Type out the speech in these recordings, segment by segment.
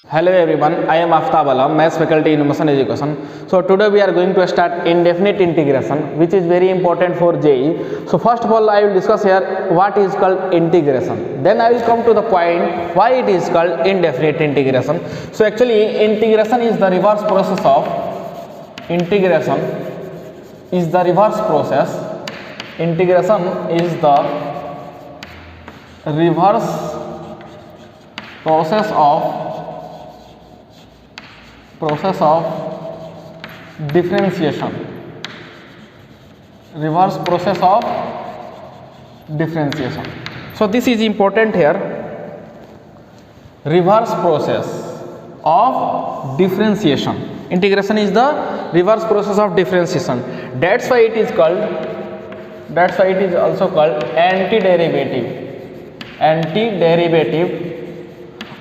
Hello everyone, I am Aftab Alam, Maths faculty in Motion Education. So today we are going to start indefinite integration, which is very important for JEE. So first of all, I will discuss here what is called integration. Then I will come to the point why it is called indefinite integration. So actually, integration is the reverse process of integration is the reverse process. Integration is the reverse process of differentiation. Reverse process of differentiation. So this is important here. Reverse process of differentiation. Integration is the reverse process of differentiation. That's why it is called. That's why it is also called antiderivative. Antiderivative,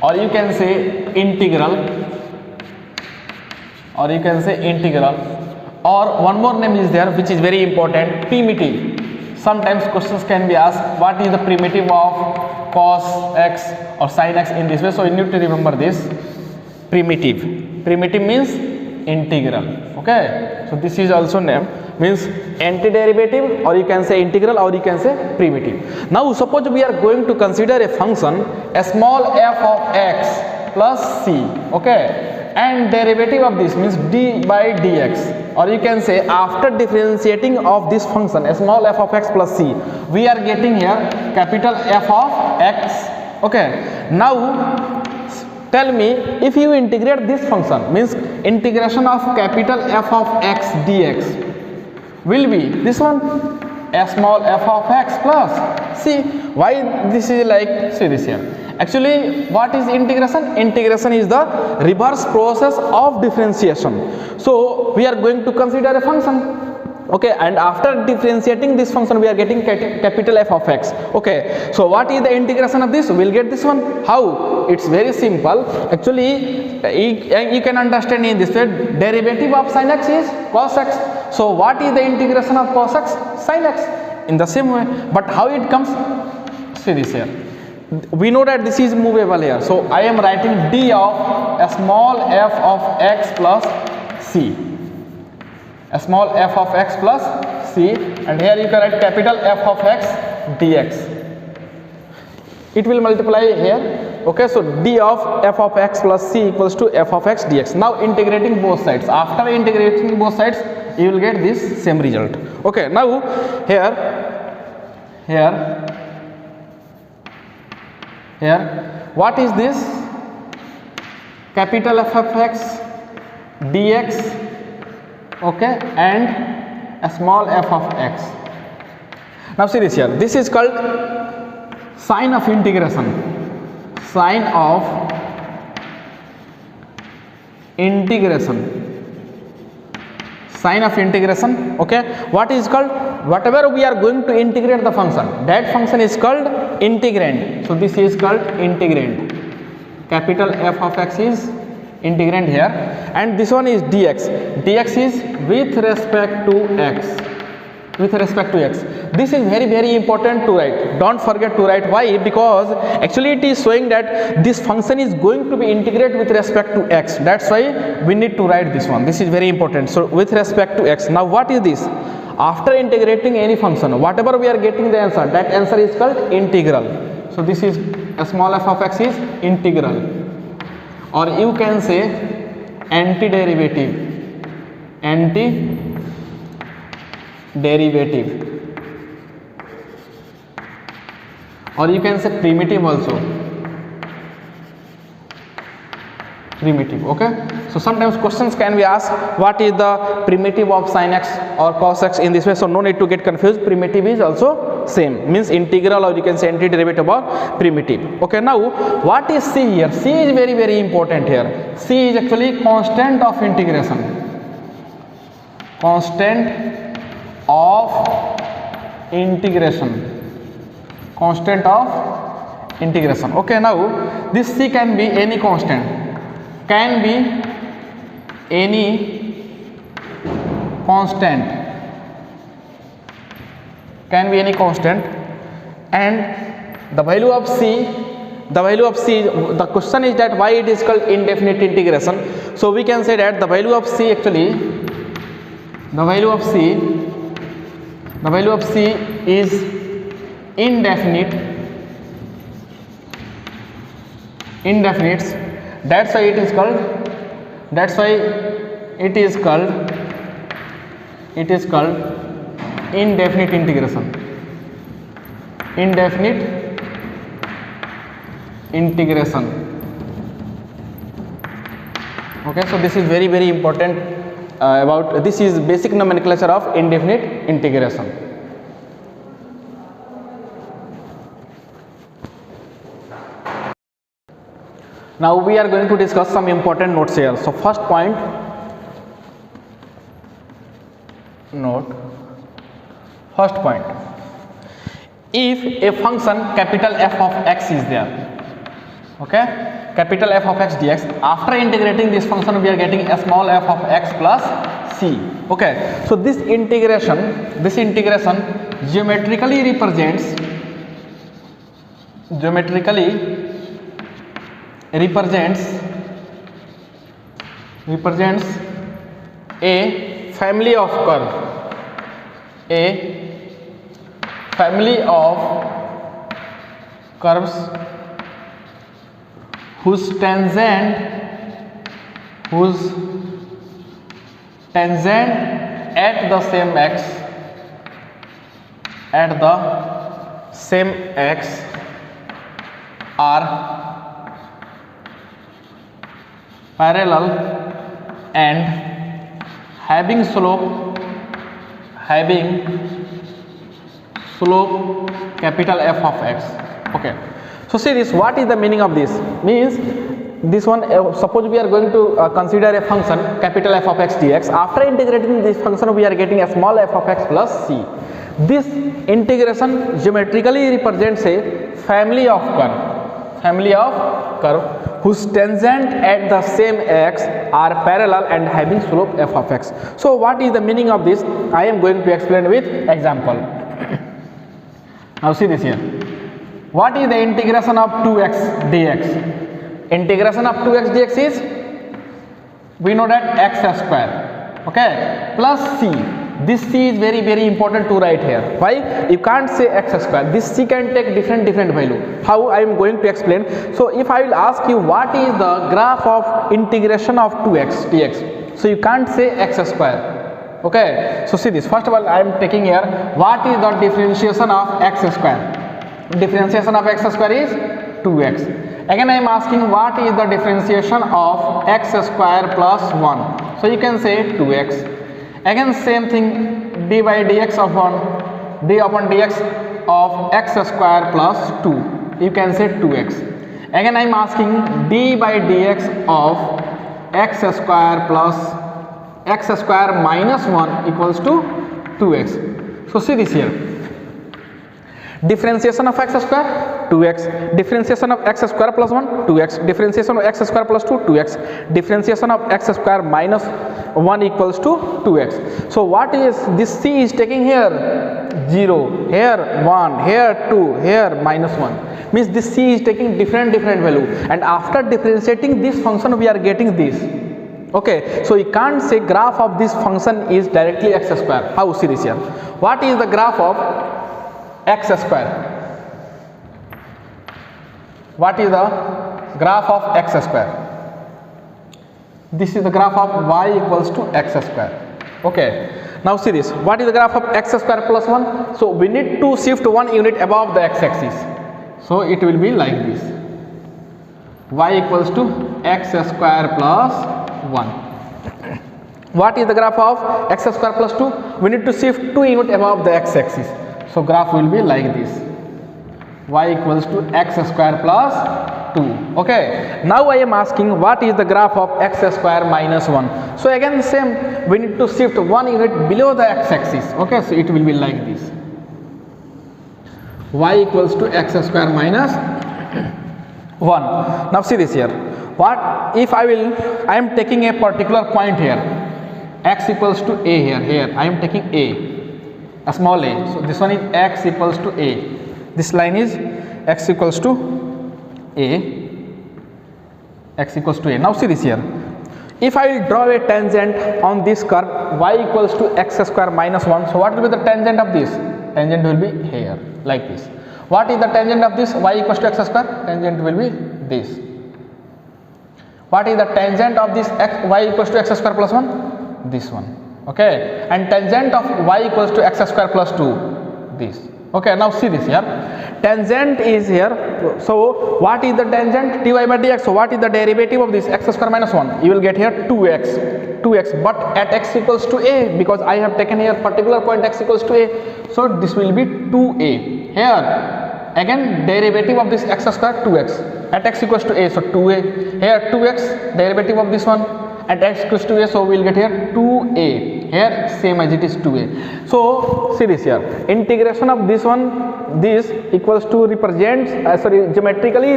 or you can say integral. Or one more name is there which is very important, primitive. Sometimes questions can be asked what is the primitive of cos x or sin x in this way. So you need to remember this primitive. Primitive means integral. Okay, so this is also name means antiderivative, or you can say integral, or you can say primitive. Now suppose we are going to consider a function a small f of x plus c. Okay, and derivative of this means d by dx, or you can say after differentiating of this function a small f of x plus c, we are getting here capital F of x. Okay, now tell me, if you integrate this function means integration of capital F of x dx will be this one, a small f of x plus c. Why this is like, see this here. Actually, what is integration? Integration is the reverse process of differentiation. So we are going to consider a function. Okay, and after differentiating this function we are getting capital F of x. Okay, so what is the integration of this? We will get this one. How? It's very simple. Actually, you can understand in this way, derivative of sin x is cos x. So what is the integration of cos x? Sin x. In the same way, but how it comes? See this here. We know that this is movable here, so I am writing d of a small f of x plus c. A small f of x plus c, and here you can write capital F of x dx. It will multiply here. Okay, so d of f of x plus c equals to f of x dx. Now integrating both sides. After integrating both sides, you will get this same result. Okay, now here what is this? Capital F of x dx, okay, and a small f of x. Now see this here. This is called sign of integration. Sign of integration. Sign of integration. Okay, what is called? Whatever we are going to integrate the function, that function is called integrand. So this is called integrand. Capital F of x is integrand here, and this one is dx. Dx is with respect to x. With respect to x. This is very important to write. Don't forget to write. Why? Because actually it is showing that this function is going to be integrated with respect to x. That's why we need to write this one. This is very important. So with respect to x. Now what is this? After integrating any function, whatever we are getting the answer, that answer is called integral. So this is a small f of x is integral, or you can say antiderivative. Antiderivative, or you can say primitive also. Primitive. Okay, so sometimes questions can be asked what is the primitive of sin x or cos x in this way. So no need to get confused. Primitive is also same, means integral, or you can say antiderivative or primitive. Okay, now what is c here? C is very important here. C is actually constant of integration. Constant of integration. Constant of integration. Okay, now this c can be any constant. Can be any constant. Can be any constant, and the value of c the value of c, the question is that why it is called indefinite integration. So we can say that the value of c actually, the value of c is indefinite, that's why it is called indefinite integration. Okay, so this is very, very important about, this is basic nomenclature of indefinite integration. Now we are going to discuss some important notes here. So first point, if a function capital F of x is there, okay, capital F of x dx, after integrating this function we are getting a small f of x plus c. Okay, so this integration geometrically represents a family of curves whose tangent at the same x are parallel and having slope capital F of x. Okay, so see this, what is the meaning of this? Means this one, suppose we are going to consider a function capital F of x dx. After integrating this function we are getting a small f of x plus c. This integration geometrically represents a family of curve whose tangent at the same x are parallel and having slope f of x. So what is the meaning of this? I am going to explain with example. Now see this here. What is the integration of 2x dx? Integration of 2x dx is, we know that x square, okay, plus c. This c is very, very important to write here. Why? You can't say x square. This c can take different value. How? I am going to explain. So if I will ask you what is the graph of integration of 2x dx, so you can't say x square. Okay, so see this, first of all I am taking here, what is the differentiation of x square? Differentiation of x square is 2x. Again I am asking what is the differentiation of x square plus 1, so you can say 2x. Again same thing, d by dx of 1, d upon dx of x square plus 2, you can say 2x. Again I am asking d by dx of x square plus x square minus 1 equals to 2x. So see this here, differentiation of x square 2x, differentiation of x square plus 1 2x, differentiation of x square plus 2 2x, differentiation of x square minus 1 equals to 2x. So what is this? C is taking here 0, here 1, here 2, here minus 1, means this c is taking different value, and after differentiating this function we are getting this. Okay, so you can't say graph of this function is directly x square. How? See this here, what is the graph of x square? What is the graph of x square? This is the graph of y equals to x square. Okay, now see this, what is the graph of x square plus 1? So we need to shift 1 unit above the x axis, so it will be like this, y equals to x square plus 1. What is the graph of x square plus 2? We need to shift 2 unit above the x axis, so graph will be like this, y equals to x square plus 2. Okay, now I am asking what is the graph of x square minus 1. So again same, we need to shift 1 unit below the x axis. Okay, so it will be like this, y equals to x square minus 1. Now see this here, what if I am taking a particular point here, x equals to a, here I am taking a small a, so this one is x equals to a, this line is x equals to a, x equals to a. Now see this here. If I will draw a tangent on this curve y equals to x square minus 1, so what will be the tangent of this? Tangent will be here, like this. What is the tangent of this y equals to x square? Tangent will be this. What is the tangent of this y equals to x square plus 1? This one. Okay, and tangent of y equals to x square plus 2, this. Okay, now see this here. Tangent is here. So what is the tangent? Dy by dx. So what is the derivative of this x square minus 1? You will get here 2x, but at x equals to a, because I have taken here particular point x equals to a, so this will be 2a. Here again derivative of this x square 2x at x equals to a, so 2a. Here 2x derivative of this one at x equals to a, so we will get here 2a. Here same as it is 2a. So see this here, integration of this one, this equals to represents geometrically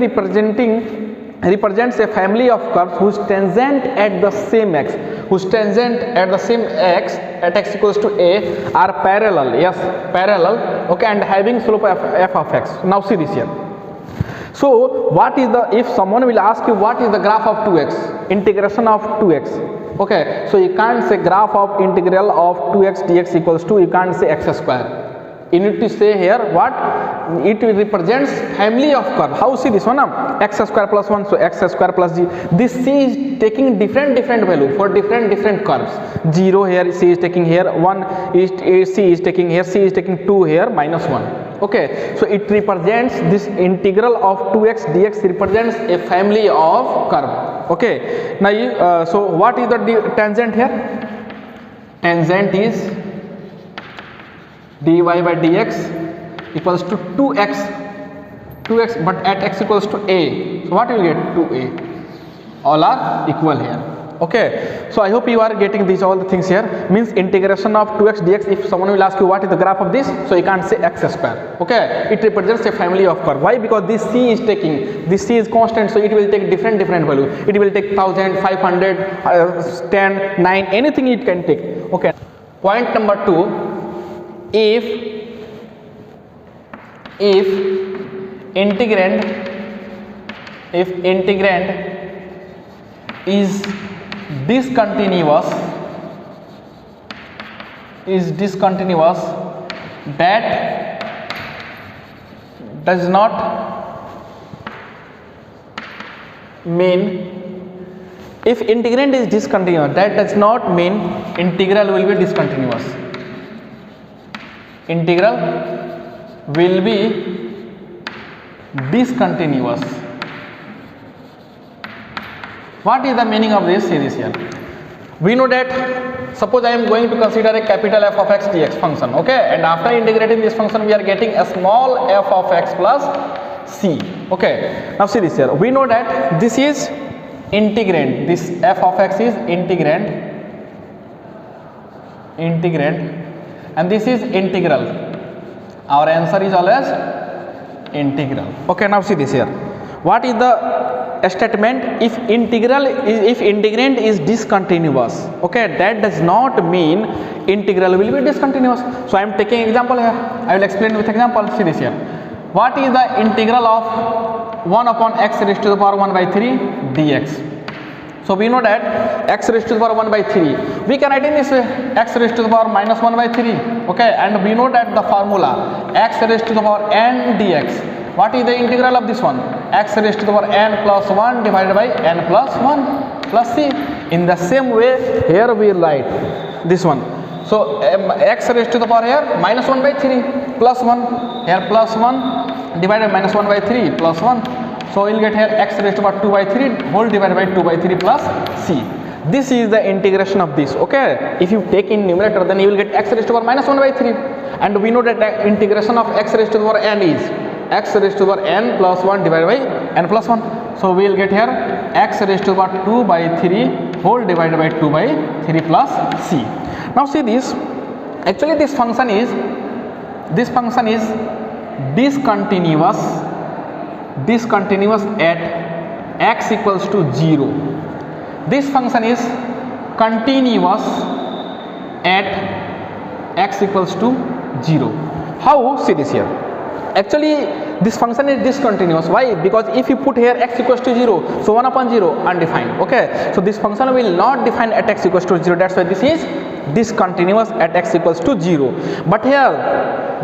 represents a family of curves whose tangent at the same x, at x equals to a are parallel. Yes, parallel. Okay, and having slope of f of x. Now see this here. So what is the, if someone will ask you what is the graph of 2x, integration of 2x, okay, so you can't say graph of integral of 2x dx equals to, you can't say x square. You need to say here what it represents family of curve. How see this one now? X square plus 1, so x square plus g. This c is taking different value for different curves. 0 here, c is taking here, 1 is c is taking here, c is taking 2 here, minus 1. Okay, so it represents this integral of 2x dx represents a family of curve. Okay, now so what is the tangent here? Tangent is dy by dx equals to 2x, but at x equals to a, so what you will get? 2a. All are equal here. Okay, so I hope you are getting these all the things here. Means integration of 2x dx, if someone will ask you what is the graph of this, so you can't say x square. Okay, it represents a family of curve. Why? Because this c is constant, so it will take different value. It will take 1000, 500, 10, 9, anything it can take. Okay, point number 2, if integrand is discontinuous, that does not mean, if integrand is discontinuous, that does not mean integral will be discontinuous. Integral will be discontinuous. What is the meaning of this series here? We know that suppose I am going to consider a capital F of x dx function, okay, and after integrating this function we are getting a small f of x plus c. Okay, now see this here. We know that this is integrand, this f of x is integrand, and this is integral. Our answer is always integral. Okay, now see this here. What is the statement? If integrand is discontinuous, okay, that does not mean integral will be discontinuous. So I am taking example here. I will explain with example. See this here. What is the integral of 1 upon x raised to the power 1 by 3 dx? So we know that x raised to the power 1 by 3. We can write in this way, x raised to the power minus 1 by 3. Okay, and we know that the formula x raised to the power n dx. What is the integral of this one? X raised to the power n plus 1 divided by n plus 1 plus c. In the same way, here we write this one. So x raised to the power here minus 1 by 3 plus 1, here plus 1 divided by minus 1 by 3 plus 1. So we will get here x raised to the power 2 by 3 whole divided by 2 by 3 plus c. This is the integration of this. Okay, if you take in numerator, then you will get x raised to the power minus 1 by 3, and we know that the integration of x raised to the power n is x raised to the power n plus 1 divided by n plus 1. So we will get here x raised to the power 2 by 3 whole divided by 2 by 3 plus c. Now see this. Actually this function is discontinuous at x equals to 0. This function is continuous at x equals to 0. How? See this here. Actually this function is discontinuous. Why? Because if you put here x equals to 0, so 1 upon 0 undefined. Okay, so this function will not define at x equals to 0. That's why this is discontinuous at x equals to 0. But here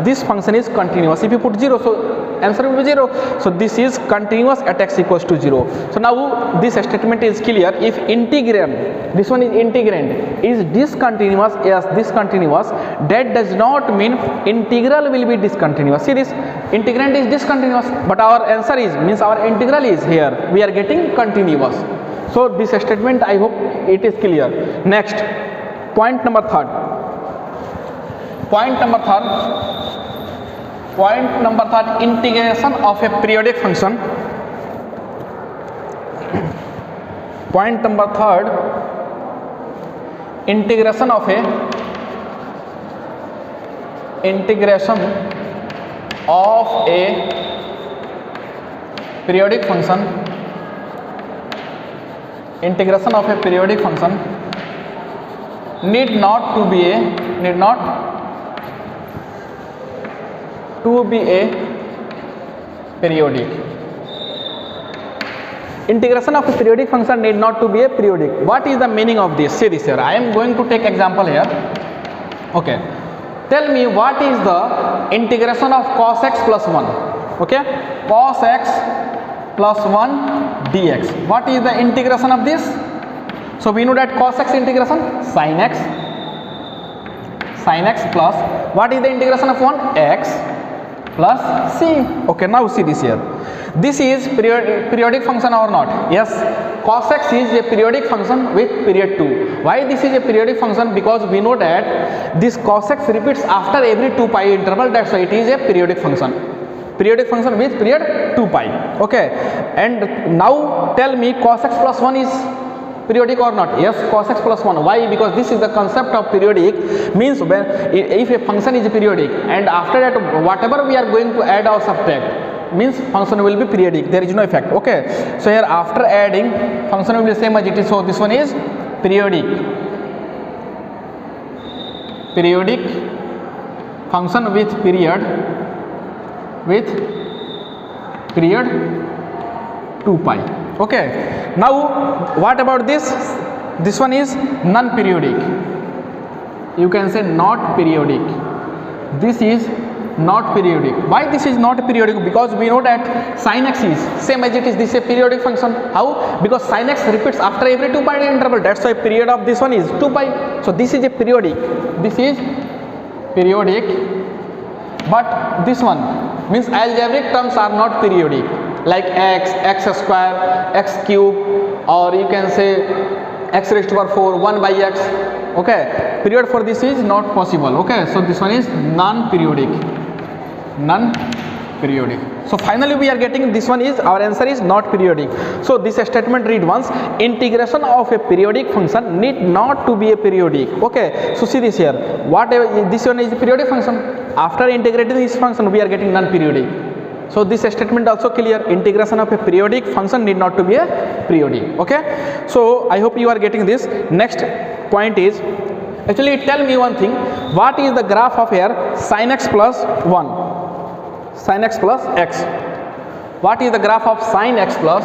this function is continuous. If you put 0, so answer will be 0. So this is continuous at x equals to 0. So now this statement is clear. If integrand, this one is integrand, is discontinuous, yes, discontinuous, that does not mean integral will be discontinuous. See, this integrand is discontinuous, but our answer is, means our integral is here, we are getting continuous. So this statement, I hope it is clear. Next, point number third. Point number third, integration of a periodic function. Point number third, integration of a periodic function. Integration of a periodic function need not to be a periodic. Integration of a periodic function need not to be a periodic. What is the meaning of this? See this here. I am going to take example here. Okay. Tell me what is the integration of cos x plus 1. Okay. Cos x plus 1 dx. What is the integration of this? So we know that cos x integration sin x plus, what is the integration of 1? X plus c. Okay, now see this here. This is periodic function or not? Yes, cos x is a periodic function with period 2. Why this is a periodic function? Because we know that this cos x repeats after every 2 pi interval. That's why it is a periodic function. Periodic function with period 2 pi. Okay, and now tell me cos x plus 1 is periodic or not? Yes, cos x plus 1. Why? Because this is the concept of periodic, means when if a function is periodic and after that whatever we are going to add or subtract, means function will be periodic, there is no effect. Okay, so here after adding function will be the same as it is. So this one is periodic function with period 2 pi. Okay, now what about this? This one is non-periodic. You can say not periodic. This is not periodic. Why this is not periodic? Because we know that sin x is same as it is. This is a periodic function. How? Because sin x repeats after every 2 pi interval. That's why period of this one is 2 pi. So this is a periodic. This is periodic. But this one means algebraic terms are not periodic, like x square, x cube, or you can say x raised to power 4, 1 by x. Okay, period for this is not possible. Okay, so this one is non-periodic. So finally we are getting this one is, our answer is not periodic. So this statement read once, integration of a periodic function need not to be a periodic. Okay, so see this here, whatever this one is a periodic function, after integrating this function we are getting non-periodic. So this statement also clear, integration of a periodic function need not to be a periodic. Okay, so I hope you are getting this. Next point is, actually tell me one thing, what is the graph of here sin x plus 1? Sin x plus x. What is the graph of sin x plus,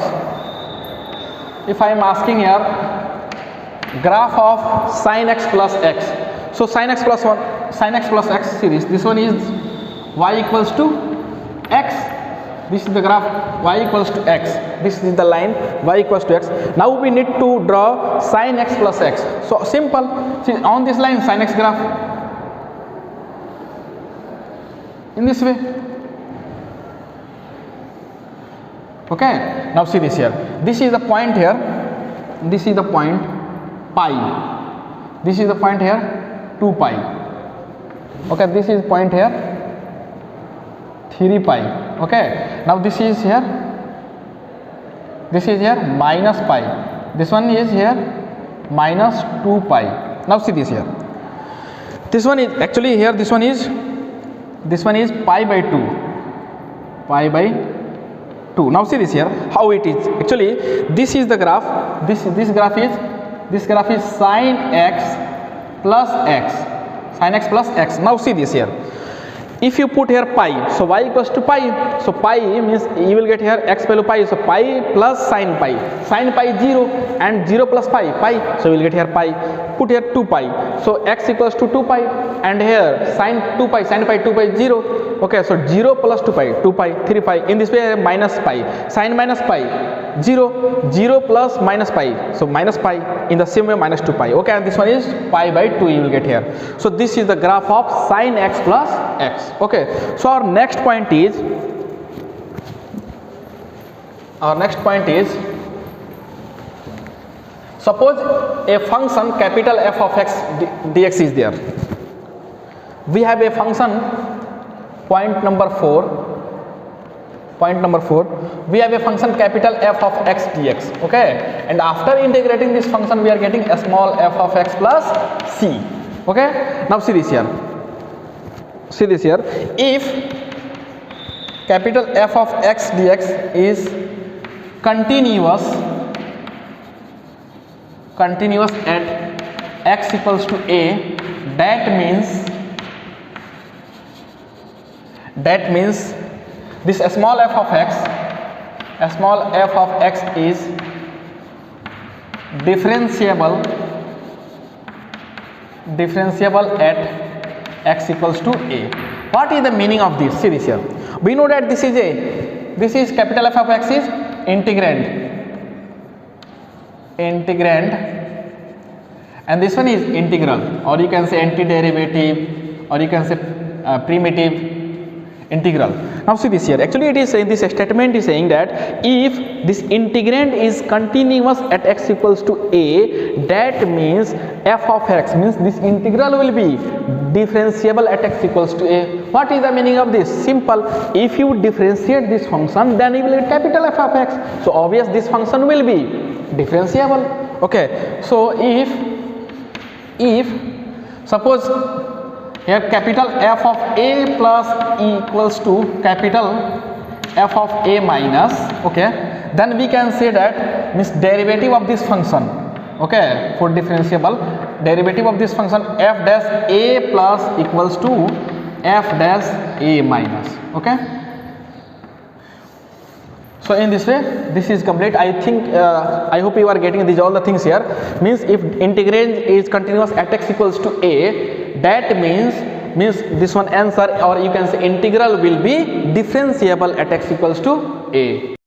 if I am asking here graph of sin x plus x? So sin x plus 1, sin x plus x series, this one is y equals to x. This is the graph y equals to x. This is the line y equals to x. Now we need to draw sin x plus x. So simple. See, on this line sin x graph in this way. Okay, now see this here. This is the point here. This is the point pi. This is the point here 2 pi. Okay, this is point here 3 pi. Okay, now this is here. This is here minus pi. This one is here minus 2 pi. Now see this here. This one is actually here. This one is pi by 2. Pi by 2. Now see this here, how it is. Actually, this is the graph. This graph is sin x plus x. Sin x plus x. Now see this here. if you put here pi, so y equals to pi, so pi means you will get here x value pi, so pi plus sin pi 0 and 0 plus pi, so you will get here pi, put here 2 pi, so x equals to 2 pi, and here sin 2 pi 0, okay, so 0 plus 2 pi 3 pi, in this way minus pi, sin minus pi 0 plus minus pi, so minus pi, in the same way minus 2 pi, okay, and this one is pi by 2 you will get here. So this is the graph of sin x plus x. Okay, so our next point is suppose a function capital F of x dx is there. We have a function, point number 4, we have a function capital F of x dx, okay, and after integrating this function we are getting a small f of x plus c, okay. Now see this here, if capital F of x dx is continuous at x equals to a, that means this small f of x is differentiable at x equals to a. What is the meaning of this? See this here. We know that this is capital F of x is integrand, and this one is integral, or you can say antiderivative, or you can say primitive integral. Now see this here, actually it is saying, this statement is saying that if this integrand is continuous at x equals to a, that means f of x means this integral will be differentiable at x equals to a. What is the meaning of this? Simple, if you differentiate this function, then you will get capital F of x, so obvious this function will be differentiable, okay. So if suppose here capital F of a plus e equals to capital F of a minus, okay, then we can say that means derivative of this function, okay, for differentiable, derivative of this function f dash a plus equals to f dash a minus, okay. So in this way this is complete. I think I hope you are getting these all the things here. Means if integrand is continuous at x equals to a, that means this one answer, or you can say integral will be differentiable at x equals to a.